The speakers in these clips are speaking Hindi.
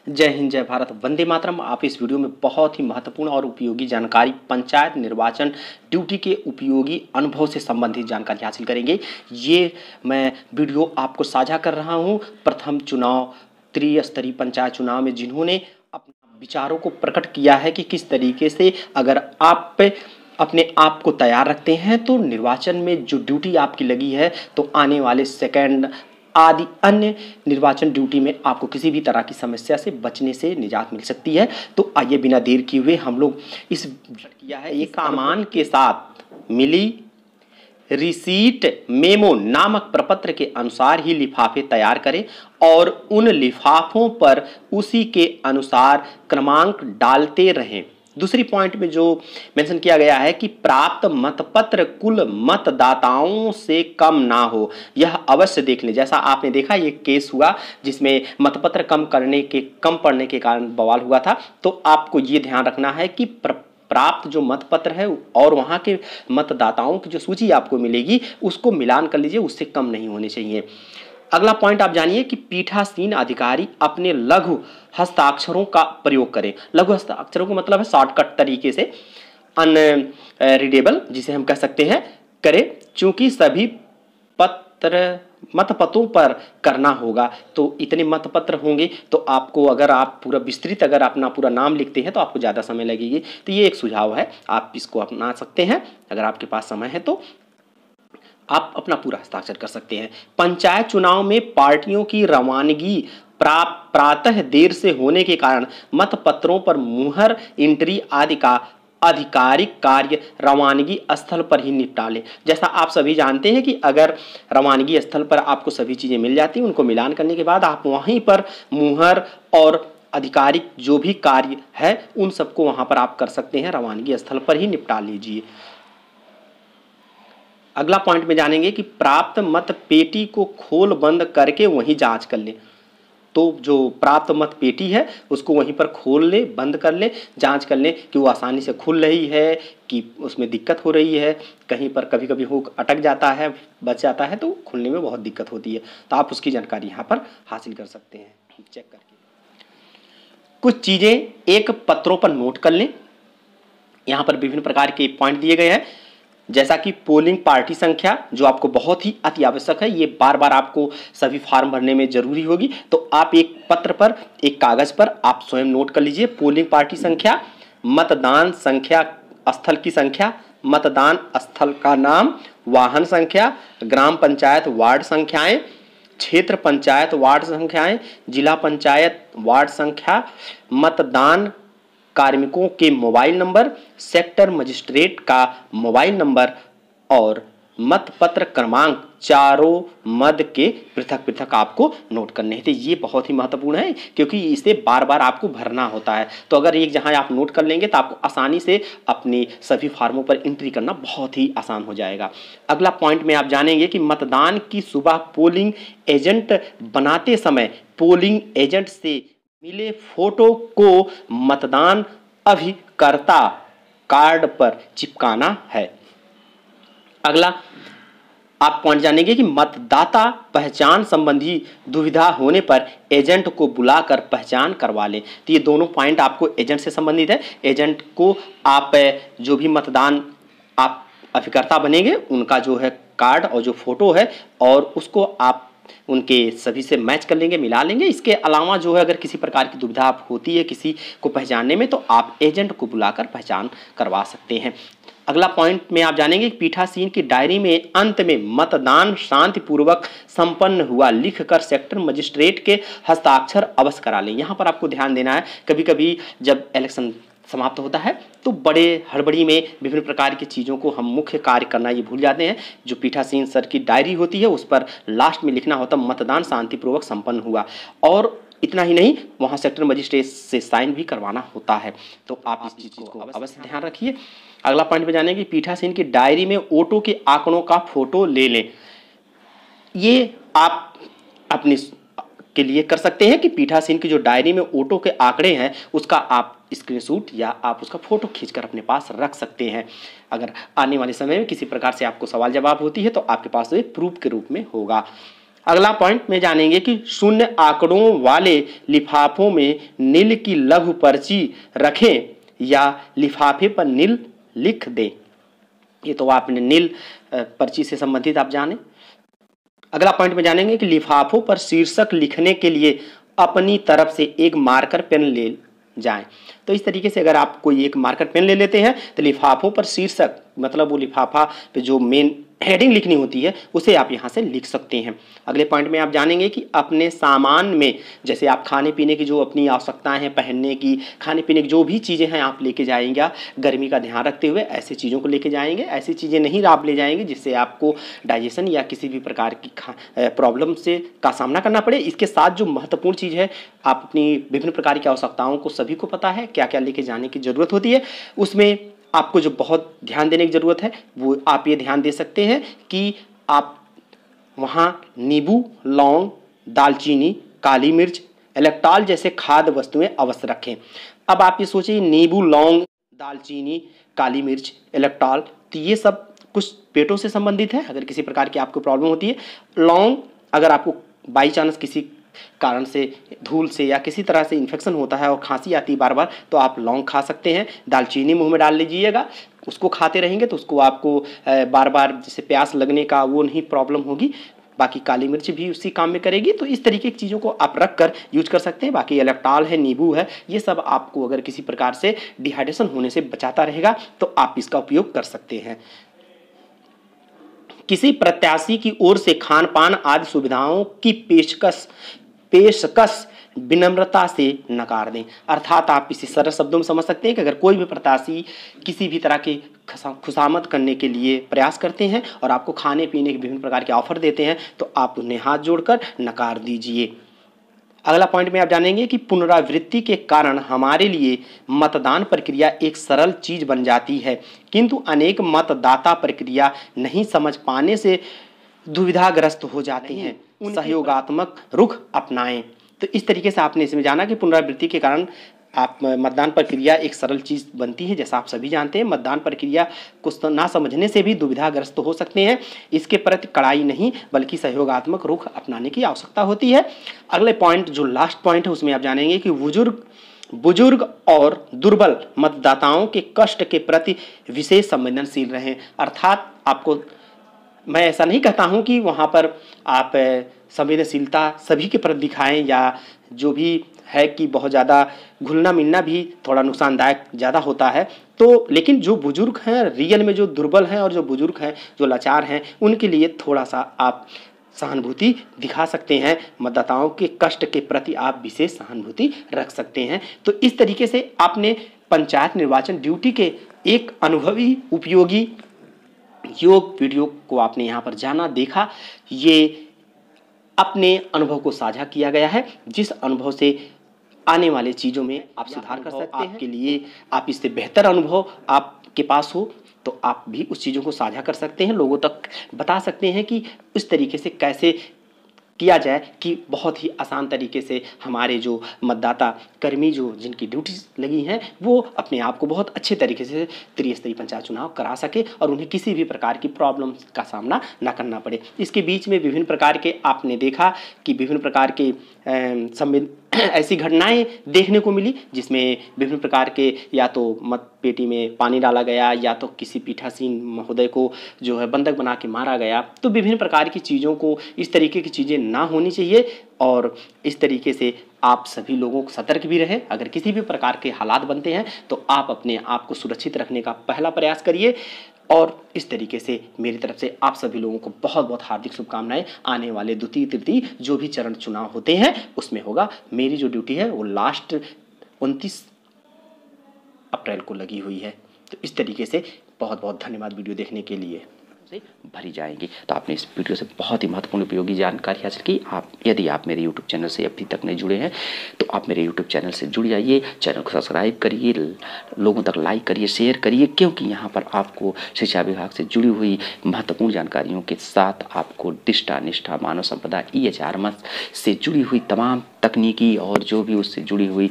जय हिंद, जय भारत, वंदे मातरम। आप इस वीडियो में बहुत ही महत्वपूर्ण और उपयोगी जानकारी पंचायत निर्वाचन ड्यूटी के उपयोगी अनुभव से संबंधित जानकारी हासिल करेंगे। ये मैं वीडियो आपको साझा कर रहा हूँ प्रथम चुनाव त्रिस्तरीय पंचायत चुनाव में जिन्होंने अपने विचारों को प्रकट किया है कि किस तरीके से अगर आप अपने आप को तैयार रखते हैं तो निर्वाचन में जो ड्यूटी आपकी लगी है तो आने वाले सेकंड आदि अन्य निर्वाचन ड्यूटी में आपको किसी भी तरह की समस्या से बचने से निजात मिल सकती है। तो आइए बिना देर किए हुए हम लोग इस किया है एक सामान के साथ मिली रिसीट मेमो नामक प्रपत्र के अनुसार ही लिफाफे तैयार करें और उन लिफाफों पर उसी के अनुसार क्रमांक डालते रहें। दूसरी पॉइंट में जो मेंशन किया गया है कि प्राप्त मतपत्र कुल मतदाताओं से कम ना हो, यह अवश्य देख लें। जैसा आपने देखा ये केस हुआ जिसमें मतपत्र कम पड़ने के कारण बवाल हुआ था, तो आपको ये ध्यान रखना है कि प्राप्त जो मतपत्र है और वहां के मतदाताओं की जो सूची आपको मिलेगी उसको मिलान कर लीजिए, उससे कम नहीं होने चाहिए। अगला पॉइंट आप जानिए कि पीठासीन अधिकारी अपने लघु हस्ताक्षरों का प्रयोग करें। लघु हस्ताक्षरों का मतलब है शॉर्टकट तरीके से अनरीडेबल जिसे हम कह सकते हैं करें, चूंकि सभी मतपत्रों पर करना होगा तो इतने मतपत्र होंगे तो आपको अगर आप पूरा विस्तृत अगर अपना पूरा नाम लिखते हैं तो आपको ज़्यादा समय लगेगी। तो ये एक सुझाव है, आप इसको अपना सकते हैं अगर आपके पास समय है तो आप अपना पूरा हस्ताक्षर कर सकते हैं। पंचायत चुनाव में पार्टियों की रवानगी प्रातः देर से होने के कारण मतपत्रों पर मुहर एंट्री आदि का आधिकारिक कार्य रवानगी स्थल पर ही निपटा लें। जैसा आप सभी जानते हैं कि अगर रवानगी स्थल पर आपको सभी चीज़ें मिल जाती हैं, उनको मिलान करने के बाद आप वहीं पर मुहर और आधिकारिक जो भी कार्य है उन सबको वहां पर आप कर सकते हैं, रवानगी स्थल पर ही निपटा लीजिए। अगला पॉइंट में जानेंगे कि प्राप्त मत पेटी को खोल बंद करके वहीं जांच कर लें। तो जो प्राप्त मत पेटी है उसको वहीं पर खोल ले, बंद कर ले, जांच कर ले कि वो आसानी से खुल रही है कि उसमें दिक्कत हो रही है। कहीं पर कभी कभी हुक अटक जाता है, बच जाता है तो खुलने में बहुत दिक्कत होती है, तो आप उसकी जानकारी यहाँ पर हासिल कर सकते हैं चेक करके। कुछ चीज़ें एक पत्रों पर नोट कर लें। यहाँ पर विभिन्न प्रकार के पॉइंट दिए गए हैं, जैसा कि पोलिंग पार्टी संख्या जो आपको बहुत ही अति आवश्यक है, ये बार बार आपको सभी फॉर्म भरने में जरूरी होगी, तो आप एक पत्र पर एक कागज पर आप स्वयं नोट कर लीजिए पोलिंग पार्टी संख्या, मतदान संख्या स्थल की संख्या, मतदान स्थल का नाम, वाहन संख्या, ग्राम पंचायत वार्ड संख्याएं, क्षेत्र पंचायत वार्ड संख्याएं, जिला पंचायत वार्ड संख्या, मतदान कार्मिकों के मोबाइल नंबर, सेक्टर मजिस्ट्रेट का मोबाइल नंबर और मतपत्र क्रमांक चारों मद के पृथक पृथक आपको नोट करने हैं। तो ये बहुत ही महत्वपूर्ण है क्योंकि इसे बार बार आपको भरना होता है, तो अगर एक जहां आप नोट कर लेंगे तो आपको आसानी से अपनी सभी फार्मों पर एंट्री करना बहुत ही आसान हो जाएगा। अगला पॉइंट में आप जानेंगे कि मतदान की सुबह पोलिंग एजेंट बनाते समय पोलिंग एजेंट से मिले फोटो को मतदान अभिकर्ता कार्ड पर चिपकाना है। अगला आप पॉइंट जानेंगे कि मतदाता पहचान संबंधी दुविधा होने पर एजेंट को बुलाकर पहचान करवा लें। तो ये दोनों पॉइंट आपको एजेंट से संबंधित है। एजेंट को आप जो भी मतदान आप अभिकर्ता बनेंगे उनका जो है कार्ड और जो फोटो है और उसको आप उनके सभी से मैच कर लेंगे, मिला लेंगे। इसके अलावा जो है अगर किसी प्रकार की दुविधा होती है किसी को पहचानने में तो आप एजेंट को बुलाकर पहचान करवा सकते हैं। अगला पॉइंट में आप जानेंगे कि पीठासीन की डायरी में अंत में मतदान शांतिपूर्वक संपन्न हुआ लिखकर सेक्टर मजिस्ट्रेट के हस्ताक्षर अवश्य करा लें। यहाँ पर आपको ध्यान देना है, कभी कभी जब इलेक्शन समाप्त होता है तो बड़े हड़बड़ी में विभिन्न प्रकार की चीज़ों को हम मुख्य कार्य करना ये भूल जाते हैं। जो पीठासीन सर की डायरी होती है उस पर लास्ट में लिखना होता मतदान शांतिपूर्वक संपन्न हुआ, और इतना ही नहीं वहाँ सेक्टर मजिस्ट्रेट से साइन भी करवाना होता है, तो आप इस चीज़ को अवश्य ध्यान रखिए। अगला पॉइंट में जाने कि पीठासीन की डायरी में वोटों के आंकड़ों का फोटो ले लें। ये आप अपने के लिए कर सकते हैं कि पीठासीन की जो डायरी में वोटों के आंकड़े हैं उसका आप स्क्रीनशॉट या आप उसका फोटो खींचकर अपने पास रख सकते हैं। अगर आने वाले समय में किसी प्रकार से आपको सवाल जवाब होती है तो आपके पास ये प्रूफ के रूप में होगा। अगला पॉइंट में जानेंगे कि शून्य आंकड़ों वाले लिफाफों में नील की लघु पर्ची रखें या लिफाफे पर नील लिख दें। ये तो आपने नील पर्ची से संबंधित आप जाने। अगला पॉइंट में जानेंगे कि लिफाफों पर शीर्षक लिखने के लिए अपनी तरफ से एक मार्कर पेन ले जाएं। तो इस तरीके से अगर आप कोई एक मार्कर पेन ले लेते हैं तो लिफाफों पर शीर्षक मतलब वो लिफाफा पे जो मेन हेडिंग लिखनी होती है उसे आप यहाँ से लिख सकते हैं। अगले पॉइंट में आप जानेंगे कि अपने सामान में जैसे आप खाने पीने की जो अपनी आवश्यकताएं हैं, पहनने की, खाने पीने की जो भी चीज़ें हैं आप लेके जाएंगे, गर्मी का ध्यान रखते हुए ऐसी चीज़ों को लेके जाएंगे। ऐसी चीज़ें नहीं आप ले जाएंगे जिससे आपको डाइजेशन या किसी भी प्रकार की प्रॉब्लम से का सामना करना पड़े। इसके साथ जो महत्वपूर्ण चीज़ है, आप अपनी विभिन्न प्रकार की आवश्यकताओं को सभी को पता है क्या क्या लेके जाने की ज़रूरत होती है। उसमें आपको जो बहुत ध्यान देने की ज़रूरत है वो आप ये ध्यान दे सकते हैं कि आप वहाँ नींबू, लौंग, दालचीनी, काली मिर्च, इलेक्ट्रॉल जैसे खाद्य वस्तुएं अवश्य रखें। अब आप ये सोचिए, नींबू, लौंग, दालचीनी, काली मिर्च, इलेक्ट्रॉल, तो ये सब कुछ पेटों से संबंधित है। अगर किसी प्रकार की आपको प्रॉब्लम होती है, लौंग अगर आपको बाई चांस किसी कारण से, धूल से या किसी तरह से इन्फेक्शन होता है और खांसी आती है बार बार, तो आप लौंग खा सकते हैं। दालचीनी मुंह में डाल लीजिएगा, उसको खाते रहेंगे तो उसको आपको बार बार जैसे प्यास लगने का वो नहीं प्रॉब्लम होगी। बाकी काली मिर्च भी उसी काम में करेगी। तो इस तरीके की चीज़ों को आप रख कर यूज कर सकते हैं। बाकी इलेक्ट्रॉल है, नींबू है, ये सब आपको अगर किसी प्रकार से डिहाइड्रेशन होने से बचाता रहेगा तो आप इसका उपयोग कर सकते हैं। किसी प्रत्याशी की ओर से खान पान आदि सुविधाओं की पेशकश विनम्रता से नकार दें। अर्थात आप इसे सरल शब्दों में समझ सकते हैं कि अगर कोई भी प्रत्याशी किसी भी तरह की खुशामद करने के लिए प्रयास करते हैं और आपको खाने पीने के विभिन्न प्रकार के ऑफर देते हैं तो आप उन्हें हाथ जोड़कर नकार दीजिए। अगला पॉइंट में आप जानेंगे कि पुनरावृत्ति के कारण हमारे लिए मतदान प्रक्रिया एक सरल चीज बन जाती है, किंतु अनेक मतदाता प्रक्रिया नहीं समझ पाने से दुविधाग्रस्त हो जाते हैं। सहयोगात्मक रुख अपनाएं। तो इस तरीके से आपने इसमें जाना कि पुनरावृत्ति के कारण आप मतदान प्रक्रिया एक सरल चीज़ बनती है। जैसा आप सभी जानते हैं, मतदान प्रक्रिया को ना समझने से भी दुविधाग्रस्त हो सकते हैं। इसके प्रति कड़ाई नहीं बल्कि सहयोगात्मक रुख अपनाने की आवश्यकता होती है। अगले पॉइंट जो लास्ट पॉइंट है उसमें आप जानेंगे कि बुजुर्ग और दुर्बल मतदाताओं के कष्ट के प्रति विशेष संवेदनशील रहें। अर्थात आपको, मैं ऐसा नहीं कहता हूं कि वहां पर आप संवेदनशीलता सभी के प्रति दिखाएं या जो भी है कि बहुत ज़्यादा घुलना मिलना भी थोड़ा नुकसानदायक ज़्यादा होता है। तो लेकिन जो बुजुर्ग हैं, रियल में जो दुर्बल हैं और जो बुजुर्ग हैं, जो लाचार हैं, उनके लिए थोड़ा सा आप सहानुभूति दिखा सकते हैं। मतदाताओं के कष्ट के प्रति आप विशेष सहानुभूति रख सकते हैं। तो इस तरीके से आपने पंचायत निर्वाचन ड्यूटी के एक अनुभवी उपयोगी योग वीडियो को आपने यहाँ पर जाना, देखा। ये अपने अनुभव को साझा किया गया है, जिस अनुभव से आने वाले चीज़ों में आप सुधार कर सकते हैं। आपके लिए आप इससे बेहतर अनुभव आपके पास हो तो आप भी उस चीज़ों को साझा कर सकते हैं, लोगों तक बता सकते हैं कि इस तरीके से कैसे किया जाए कि बहुत ही आसान तरीके से हमारे जो मतदाता कर्मी जो जिनकी ड्यूटी लगी हैं वो अपने आप को बहुत अच्छे तरीके से त्रिस्तरीय पंचायत चुनाव करा सके और उन्हें किसी भी प्रकार की प्रॉब्लम का सामना ना करना पड़े। इसके बीच में विभिन्न प्रकार के आपने देखा कि विभिन्न प्रकार के ऐसी घटनाएं देखने को मिली जिसमें विभिन्न प्रकार के या तो मत पेटी में पानी डाला गया या तो किसी पीठासीन महोदय को जो है बंधक बना के मारा गया। तो विभिन्न प्रकार की चीज़ों को, इस तरीके की चीज़ें ना होनी चाहिए और इस तरीके से आप सभी लोगों को सतर्क भी रहे। अगर किसी भी प्रकार के हालात बनते हैं तो आप अपने आप को सुरक्षित रखने का पहला प्रयास करिए। और इस तरीके से मेरी तरफ से आप सभी लोगों को बहुत बहुत हार्दिक शुभकामनाएं। आने वाले द्वितीय तृतीय जो भी चरण चुनाव होते हैं उसमें होगा। मेरी जो ड्यूटी है वो लास्ट 29 अप्रैल को लगी हुई है। तो इस तरीके से बहुत बहुत धन्यवाद वीडियो देखने के लिए से भरी जाएंगी। तो आपने इस वीडियो से बहुत ही महत्वपूर्ण उपयोगी जानकारी हासिल की। यदि आप मेरे YouTube चैनल से अभी तक नहीं जुड़े हैं तो आप मेरे YouTube चैनल से जुड़ जाइए, चैनल को सब्सक्राइब करिए, लोगों तक लाइक करिए, शेयर करिए, क्योंकि यहाँ पर आपको शिक्षा विभाग से जुड़ी हुई महत्वपूर्ण जानकारियों के साथ आपको दिष्टा निष्ठा मानव संपदा EHRM से जुड़ी हुई तमाम तकनीकी और जो भी उससे जुड़ी हुई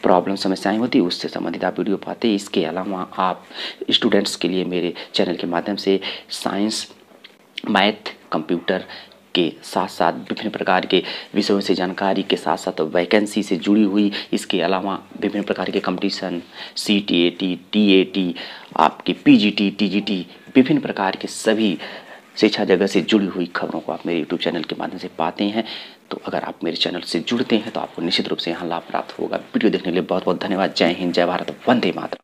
प्रॉब्लम समस्याएं होती है उससे संबंधित आप वीडियो पाते। इसके अलावा आप स्टूडेंट्स के लिए मेरे चैनल के माध्यम से साइंस, मैथ, कंप्यूटर के साथ साथ विभिन्न प्रकार के विषयों से जानकारी के साथ साथ वैकेंसी से जुड़ी हुई, इसके अलावा विभिन्न प्रकार के कंपटीशन, CTAT, TAT, आपकी PGT, TGT, विभिन्न प्रकार के सभी शिक्षा जगत से जुड़ी हुई खबरों को आप मेरे YouTube चैनल के माध्यम से पाते हैं। तो अगर आप मेरे चैनल से जुड़ते हैं तो आपको निश्चित रूप से यहाँ लाभ प्राप्त होगा। वीडियो देखने के लिए बहुत बहुत धन्यवाद। जय हिंद, जय भारत, वंदे मातरम।